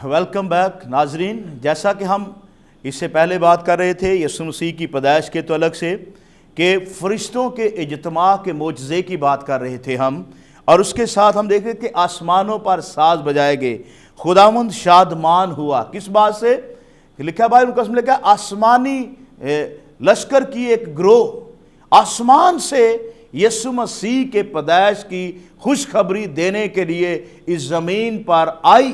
Welcome back ناظرین، جیسا کہ ہم اس سے پہلے بات کر رہے تھے یسوع مسیح کی پیدائش کے تعلق سے کہ فرشتوں کے اجتماع کے معجزے کی بات کر رہے تھے ہم، اور اس کے ساتھ ہم دیکھ رہے کہ آسمانوں پر ساز بجائے گئے، خداوند شادمان ہوا۔ کس بات سے؟ لکھا بائبل مقدس میں لکھا آسمانی لشکر کی ایک گروہ آسمان سے یسوع مسیح کے پیدائش کی خوشخبری دینے کے لیے اس زمین پر آئی،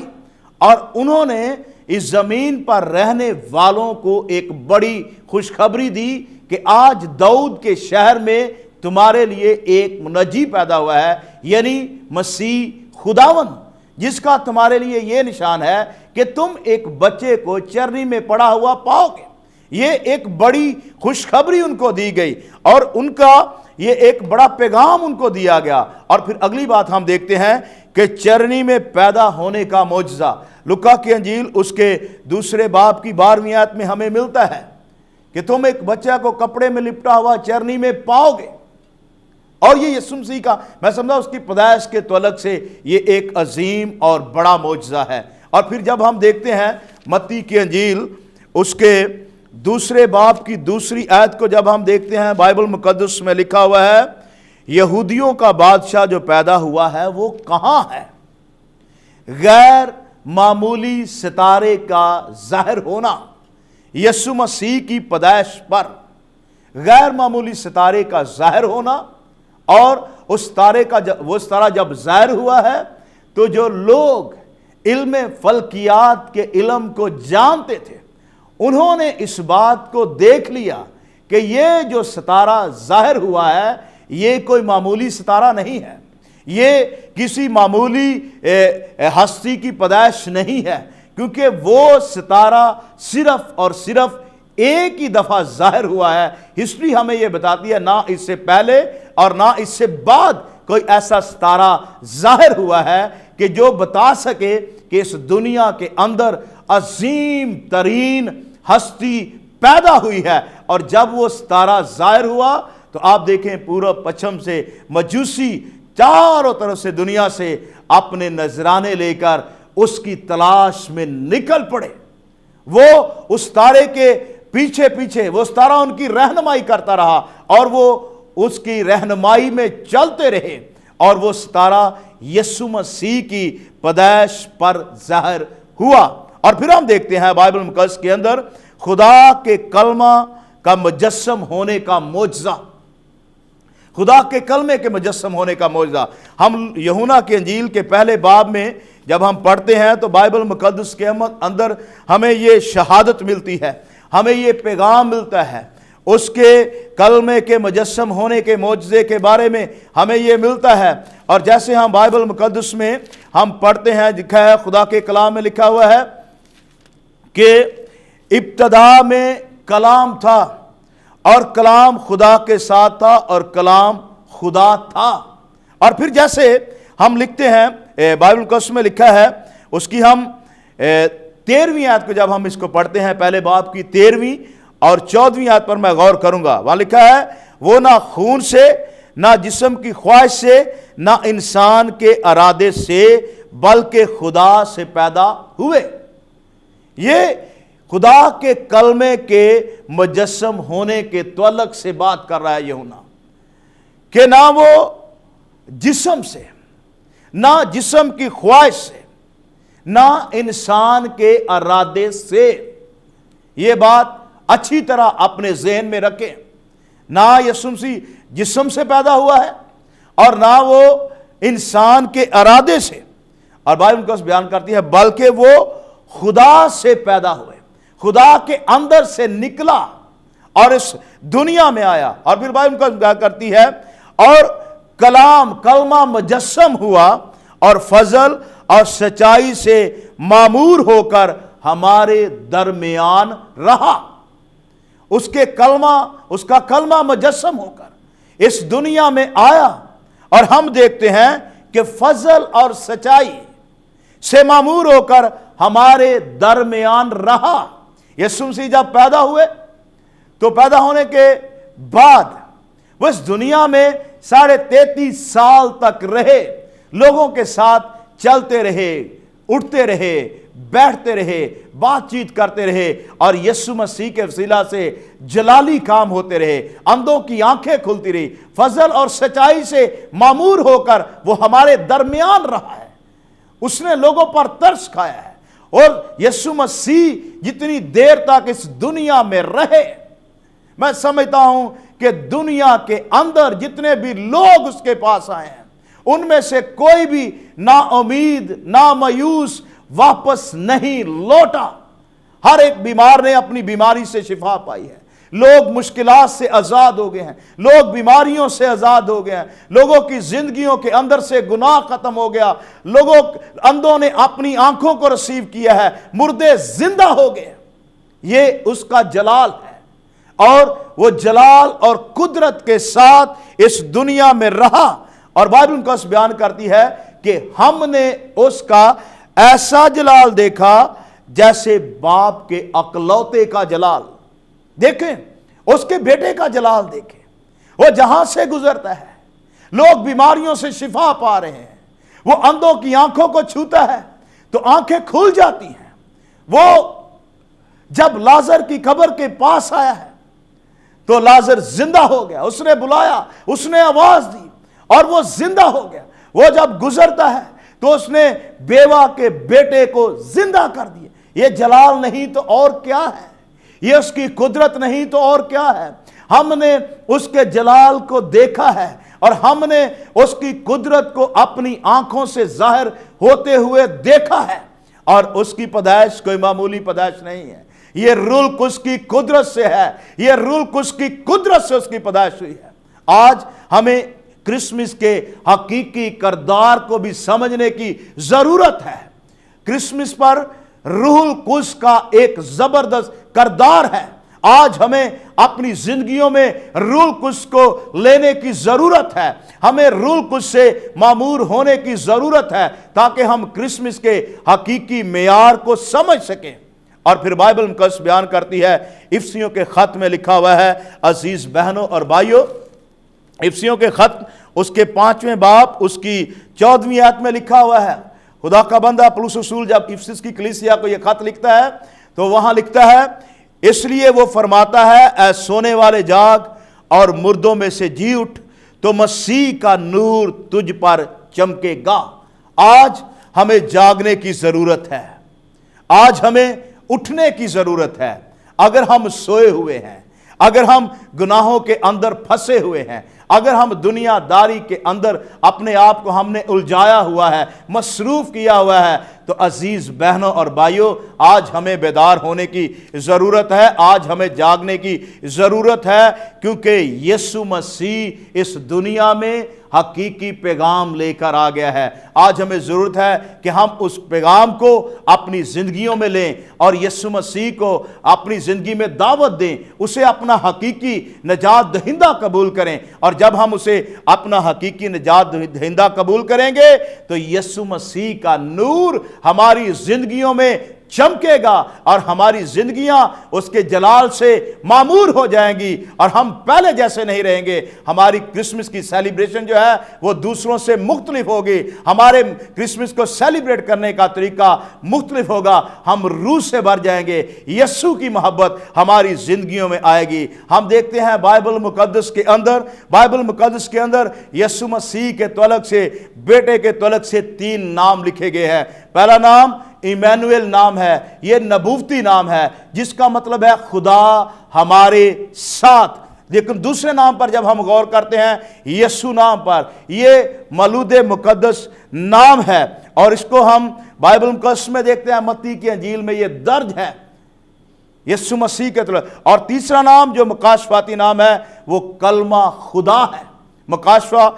اور انہوں نے اس زمین پر رہنے والوں کو ایک بڑی خوشخبری دی کہ آج داؤد کے شہر میں تمہارے لیے ایک منجی پیدا ہوا ہے، یعنی مسیح خداوند، جس کا تمہارے لیے یہ نشان ہے کہ تم ایک بچے کو چرنی میں پڑا ہوا پاؤ گے۔ یہ ایک بڑی خوشخبری ان کو دی گئی، اور ان کا یہ ایک بڑا پیغام ان کو دیا گیا۔ اور پھر اگلی بات ہم دیکھتے ہیں کہ چرنی میں پیدا ہونے کا معجزہ لوکا کی انجیل اس کے 2 باب کی 12ویں آیت میں ہمیں ملتا ہے کہ تم ایک بچہ کو کپڑے میں لپٹا ہوا چرنی میں پاؤ گے، اور یہ یسوع مسیح کا میں سمجھا اس کی پیدائش کے تعلق سے یہ ایک عظیم اور بڑا معجزہ ہے۔ اور پھر جب ہم دیکھتے ہیں متی کی انجیل اس کے 2 باب کی 2 آیت کو جب ہم دیکھتے ہیں، بائبل مقدس میں لکھا ہوا ہے یہودیوں کا بادشاہ جو پیدا ہوا ہے وہ کہاں ہے؟ غیر معمولی ستارے کا ظاہر ہونا۔ یسوع مسیح کی پیدائش پر غیر معمولی ستارے کا ظاہر ہونا، اور وہ ستارہ جب ظاہر ہوا ہے تو جو لوگ علم فلکیات کے علم کو جانتے تھے انہوں نے اس بات کو دیکھ لیا کہ یہ جو ستارہ ظاہر ہوا ہے یہ کوئی معمولی ستارہ نہیں ہے، یہ کسی معمولی ہستی کی پیدائش نہیں ہے، کیونکہ وہ ستارہ صرف اور صرف ایک ہی دفعہ ظاہر ہوا ہے۔ ہسٹری ہمیں یہ بتاتی ہے نہ اس سے پہلے اور نہ اس سے بعد کوئی ایسا ستارہ ظاہر ہوا ہے کہ جو بتا سکے کہ اس دنیا کے اندر عظیم ترین ہستی پیدا ہوئی ہے۔ اور جب وہ ستارہ ظاہر ہوا تو آپ دیکھیں پورب پچھم سے مجوسی چاروں طرف سے دنیا سے اپنے نذرانے لے کر اس کی تلاش میں نکل پڑے۔ وہ اس ستارے کے پیچھے پیچھے، وہ ستارہ ان کی رہنمائی کرتا رہا اور وہ اس کی رہنمائی میں چلتے رہے، اور وہ ستارہ یسوع مسیح کی پیدائش پر ظاہر ہوا۔ اور پھر ہم دیکھتے ہیں بائبل مقدس کے اندر خدا کے کلمہ کا مجسم ہونے کا معجزہ، خدا کے کلمے کے مجسم ہونے کا معجزہ۔ ہم یوحنا کی انجیل کے پہلے باب میں جب ہم پڑھتے ہیں تو بائبل مقدس کے اندر ہمیں یہ شہادت ملتی ہے، ہمیں یہ پیغام ملتا ہے، اس کے کلمے کے مجسم ہونے کے معجزے کے بارے میں ہمیں یہ ملتا ہے۔ اور جیسے ہم بائبل مقدس میں ہم پڑھتے ہیں، لکھا ہے خدا کے کلام میں لکھا ہوا ہے کہ ابتدا میں کلام تھا اور کلام خدا کے ساتھ تھا اور کلام خدا تھا۔ اور پھر جیسے ہم لکھتے ہیں بائبل مقدس میں لکھا ہے اس کی ہم 13ویں آیت کو جب ہم اس کو پڑھتے ہیں، پہلے باب کی 13ویں اور 14ویں آیت پر میں غور کروں گا۔ وہاں لکھا ہے وہ نہ خون سے، نہ جسم کی خواہش سے، نہ انسان کے ارادے سے، بلکہ خدا سے پیدا ہوئے۔ یہ خدا کے کلمے کے مجسم ہونے کے تعلق سے بات کر رہا ہے یوحنا، کہ نہ وہ جسم سے، نہ جسم کی خواہش سے، نہ انسان کے ارادے سے۔ یہ بات اچھی طرح اپنے ذہن میں رکھیں، نہ یسوع مسیح جسم سے پیدا ہوا ہے اور نہ وہ انسان کے ارادے سے، اور بائبل مقدس بیان کرتی ہے بلکہ وہ خدا سے پیدا ہوئے، خدا کے اندر سے نکلا اور اس دنیا میں آیا۔ اور پھر بائبل مقدس بیان کرتی ہے اور کلمہ مجسم ہوا اور فضل اور سچائی سے معمور ہو کر ہمارے درمیان رہا۔ اس کا کلمہ مجسم ہو کر اس دنیا میں آیا، اور ہم دیکھتے ہیں کہ فضل اور سچائی سے معمور ہو کر ہمارے درمیان رہا۔ یسوع مسیح جب پیدا ہوئے تو پیدا ہونے کے بعد وہ اس دنیا میں 33.5 سال تک رہے، لوگوں کے ساتھ چلتے رہے، اٹھتے رہے، بیٹھتے رہے، بات چیت کرتے رہے اور یسوع مسیح کے وسیلہ سے جلالی کام ہوتے رہے، اندھوں کی آنکھیں کھلتی رہی، فضل اور سچائی سے معمور ہو کر وہ ہمارے درمیان رہا ہے، اس نے لوگوں پر ترس کھایا ہے۔ اور یسوع مسیح جتنی دیر تک اس دنیا میں رہے، میں سمجھتا ہوں کہ دنیا کے اندر جتنے بھی لوگ اس کے پاس آئے ہیں ان میں سے کوئی بھی نا امید، نا مایوس واپس نہیں لوٹا۔ ہر ایک بیمار نے اپنی بیماری سے شفا پائی ہے، لوگ مشکلات سے آزاد ہو گئے ہیں، لوگ بیماریوں سے آزاد ہو گئے ہیں، لوگوں کی زندگیوں کے اندر سے گناہ ختم ہو گیا، اندھوں نے اپنی آنکھوں کو ریسیو کیا ہے، مردے زندہ ہو گئے۔ یہ اس کا جلال ہے، اور وہ جلال اور قدرت کے ساتھ اس دنیا میں رہا۔ اور بائبل کو اس بیان کرتی ہے کہ ہم نے اس کا ایسا جلال دیکھا جیسے باپ کے اکلوتے کا جلال۔ دیکھیں اس کے بیٹے کا جلال، دیکھیں وہ جہاں سے گزرتا ہے، لوگ بیماریوں سے شفا پا رہے ہیں، وہ اندھوں کی آنکھوں کو چھوتا ہے تو آنکھیں کھل جاتی ہیں۔ وہ جب لازر کی قبر کے پاس آیا ہے تو لازر زندہ ہو گیا، اس نے بلایا، اس نے آواز دی اور وہ زندہ ہو گیا۔ وہ جب گزرتا ہے تو اس نے بیوہ کے بیٹے کو زندہ کر دیا۔ یہ جلال نہیں تو اور کیا ہے، یہ اس کی قدرت نہیں تو اور کیا ہے۔ ہم نے اس کے جلال کو دیکھا ہے اور ہم نے اس کی قدرت کو اپنی آنکھوں سے ظاہر ہوتے ہوئے دیکھا ہے، اور اس کی پیدائش کوئی معمولی پیدائش نہیں ہے، یہ روح القدس کی قدرت سے ہے، یہ روح القدس کی قدرت سے اس کی پیدائش ہوئی ہے۔ آج ہمیں کرسمس کے حقیقی کردار کو بھی سمجھنے کی ضرورت ہے۔ کرسمس پر روح القدس کا ایک زبردست کردار ہے۔ آج ہمیں اپنی زندگیوں میں روح القدس کو لینے کی ضرورت ہے، ہمیں روح القدس سے معمور ہونے کی ضرورت ہے تاکہ ہم کرسمس کے حقیقی معیار کو سمجھ سکیں۔ اور پھر بائبل مقدس بیان کرتی ہے، افسیوں کے خط میں لکھا ہوا ہے، عزیز بہنوں اور بھائیوں، افسیوں کے خط اس کے 5ویں باب اس کی 14ویں آیت میں لکھا ہوا ہے۔ خدا کا بندہ پولس رسول جب افسس کی کلیسیا کو یہ خط لکھتا ہے تو وہاں لکھتا ہے، اس لیے وہ فرماتا ہے، اے سونے والے جاگ اور مردوں میں سے جی اٹھ، تو مسیح کا نور تجھ پر چمکے گا۔ آج ہمیں جاگنے کی ضرورت ہے، آج ہمیں اٹھنے کی ضرورت ہے۔ اگر ہم سوئے ہوئے ہیں، اگر ہم گناہوں کے اندر پھنسے ہوئے ہیں، اگر ہم دنیا داری کے اندر اپنے آپ کو ہم نے الجھایا ہوا ہے، مصروف کیا ہوا ہے، تو عزیز بہنوں اور بھائیوں، آج ہمیں بیدار ہونے کی ضرورت ہے، آج ہمیں جاگنے کی ضرورت ہے، کیونکہ یسوع مسیح اس دنیا میں حقیقی پیغام لے کر آ گیا ہے۔ آج ہمیں ضرورت ہے کہ ہم اس پیغام کو اپنی زندگیوں میں لیں اور یسوع مسیح کو اپنی زندگی میں دعوت دیں، اسے اپنا حقیقی نجات دہندہ قبول کریں، اور جب ہم اسے اپنا حقیقی نجات دہندہ قبول کریں گے تو یسوع مسیح کا نور ہماری زندگیوں میں چمکے گا اور ہماری زندگیاں اس کے جلال سے معمور ہو جائیں گی، اور ہم پہلے جیسے نہیں رہیں گے۔ ہماری کرسمس کی سیلیبریشن جو ہے وہ دوسروں سے مختلف ہوگی، ہمارے کرسمس کو سیلیبریٹ کرنے کا طریقہ مختلف ہوگا، ہم روح سے بھر جائیں گے، یسوع کی محبت ہماری زندگیوں میں آئے گی۔ ہم دیکھتے ہیں بائبل مقدس کے اندر یسوع مسیح کے تعلق سے، بیٹے کے تعلق سے 3 نام لکھے گئے ہیں۔ پہلا نام ایمانویل نام ہے، یہ نبوتی نام ہے جس کا مطلب ہے خدا ہمارے ساتھ۔ لیکن دوسرے نام پر جب ہم غور کرتے ہیں، یسوع نام پر، یہ مولود مقدس نام ہے، اور اس کو ہم بائبل مقدس میں دیکھتے ہیں، متی کی انجیل میں یہ درج ہے یسوع مسیح کے طرف۔ اور تیسرا نام جو مکاشفاتی نام ہے وہ کلمہ خدا ہے۔ مکاشفہ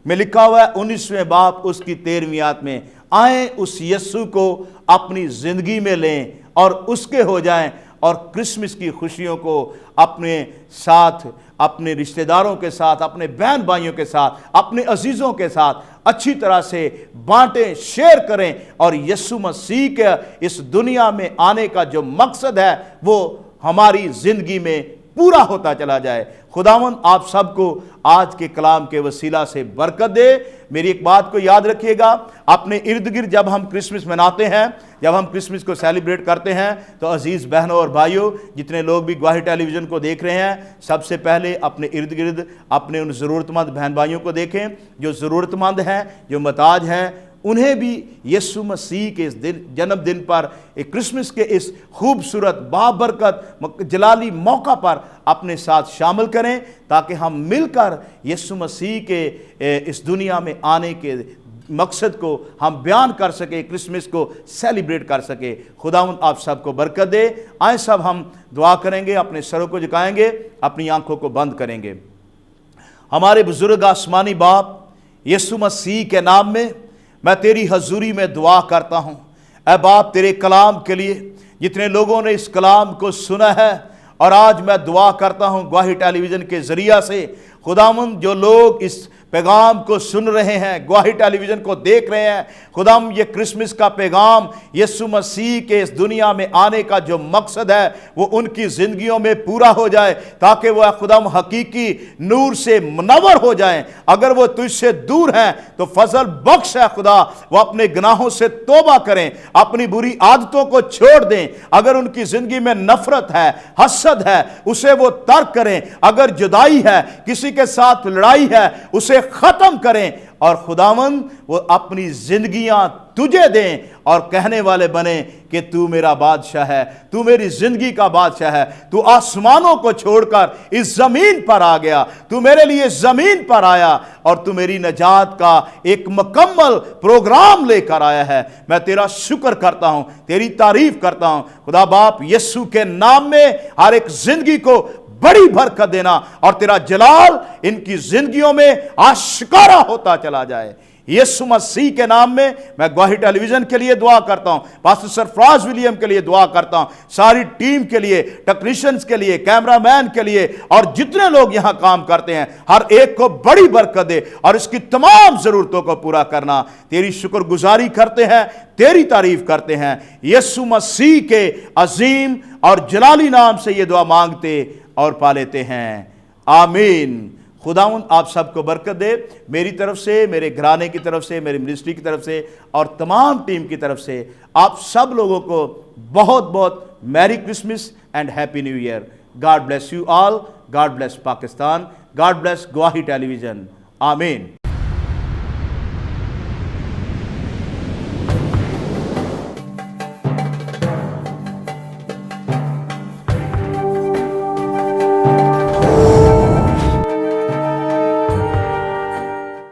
میں لکھا ہوا ہے 19ویں باب اس کی 13ویں آیت میں، آئیں اس یسوع کو اپنی زندگی میں لیں اور اس کے ہو جائیں، اور کرسمس کی خوشیوں کو اپنے ساتھ، اپنے رشتہ داروں کے ساتھ، اپنے بہن بھائیوں کے ساتھ، اپنے عزیزوں کے ساتھ اچھی طرح سے بانٹیں، شیئر کریں، اور یسوع مسیح کے اس دنیا میں آنے کا جو مقصد ہے وہ ہماری زندگی میں پورا ہوتا چلا جائے۔ خداوند آپ سب کو آج کے کلام کے وسیلہ سے برکت دے۔ میری ایک بات کو یاد رکھیے گا، اپنے ارد گرد جب ہم کرسمس مناتے ہیں، جب ہم کرسمس کو سیلیبریٹ کرتے ہیں، تو عزیز بہنوں اور بھائیوں، جتنے لوگ بھی گواہی ٹیلی ویژن کو دیکھ رہے ہیں، سب سے پہلے اپنے ارد گرد اپنے ان ضرورت مند بہن بھائیوں کو دیکھیں جو ضرورت مند ہیں، جو محتاج ہیں، انہیں بھی یسوع مسیح کے اس جنم دن پر کرسمس کے اس خوبصورت بابرکت جلالی موقع پر اپنے ساتھ شامل کریں، تاکہ ہم مل کر یسوع مسیح کے اس دنیا میں آنے کے مقصد کو ہم بیان کر سکے، کرسمس کو سیلیبریٹ کر سکے۔ خداوند آپ سب کو برکت دے۔ آئیں سب ہم دعا کریں گے، اپنے سروں کو جھکائیں گے، اپنی آنکھوں کو بند کریں گے۔ ہمارے بزرگ آسمانی باپ، یسوع مسیح کے نام میں میں تیری حضوری میں دعا کرتا ہوں۔ اے باپ، تیرے کلام کے لیے جتنے لوگوں نے اس کلام کو سنا ہے، اور آج میں دعا کرتا ہوں گواہی ٹیلی ویژن کے ذریعہ سے، خداوند جو لوگ اس پیغام کو سن رہے ہیں، گواہی ٹیلی ویژن کو دیکھ رہے ہیں، خداوند یہ کرسمس کا پیغام، یسوع مسیح کے اس دنیا میں آنے کا جو مقصد ہے وہ ان کی زندگیوں میں پورا ہو جائے، تاکہ وہ خداوند حقیقی نور سے منور ہو جائیں۔ اگر وہ تجھ سے دور ہیں تو فضل بخش ہے خدا، وہ اپنے گناہوں سے توبہ کریں، اپنی بری عادتوں کو چھوڑ دیں۔ اگر ان کی زندگی میں نفرت ہے، حسد ہے، اسے وہ ترک کریں۔ اگر جدائی ہے، کسی کے ساتھ لڑائی ہے، اسے ختم کریں، اور خداوند وہ اپنی زندگیاں تجھے دیں اور کہنے والے بنیں کہ تو میرا بادشاہ ہے، تو میری زندگی کا بادشاہ ہے، تو آسمانوں کو چھوڑ کر اس زمین پر آ گیا، تو میرے لیے زمین پر آیا، اور تو میری نجات کا ایک مکمل پروگرام لے کر آیا ہے۔ میں تیرا شکر کرتا ہوں، تیری تعریف کرتا ہوں خدا باپ، یسوع کے نام میں ہر ایک زندگی کو بڑی برکت دینا، اور تیرا جلال ان کی زندگیوں میں آشکارا ہوتا چلا جائے۔ یسوع مسیح کے نام میں میں گواہی ٹیلی ویژن کے لیے دعا کرتا ہوں، پاسٹر سرفراز ولیم کے لیے دعا کرتا ہوں، ساری ٹیم کے لیے، ٹیکنیشینز کے لیے، کیمرہ مین کے لیے، اور جتنے لوگ یہاں کام کرتے ہیں، ہر ایک کو بڑی برکت دے اور اس کی تمام ضرورتوں کو پورا کرنا۔ تیری شکر گزاری کرتے ہیں، تیری تعریف کرتے ہیں، یسوع مسیح کے عظیم اور جلالی نام سے یہ دعا مانگتے اور پا لیتے ہیں، آمین۔ خداوند آپ سب کو برکت دے۔ میری طرف سے، میرے گھرانے کی طرف سے، میری منسٹری کی طرف سے، اور تمام ٹیم کی طرف سے آپ سب لوگوں کو بہت بہت میری Christmas and happy new year. God bless you all, God bless Pakistan, God bless گواہی ٹیلی ویژن، آمین۔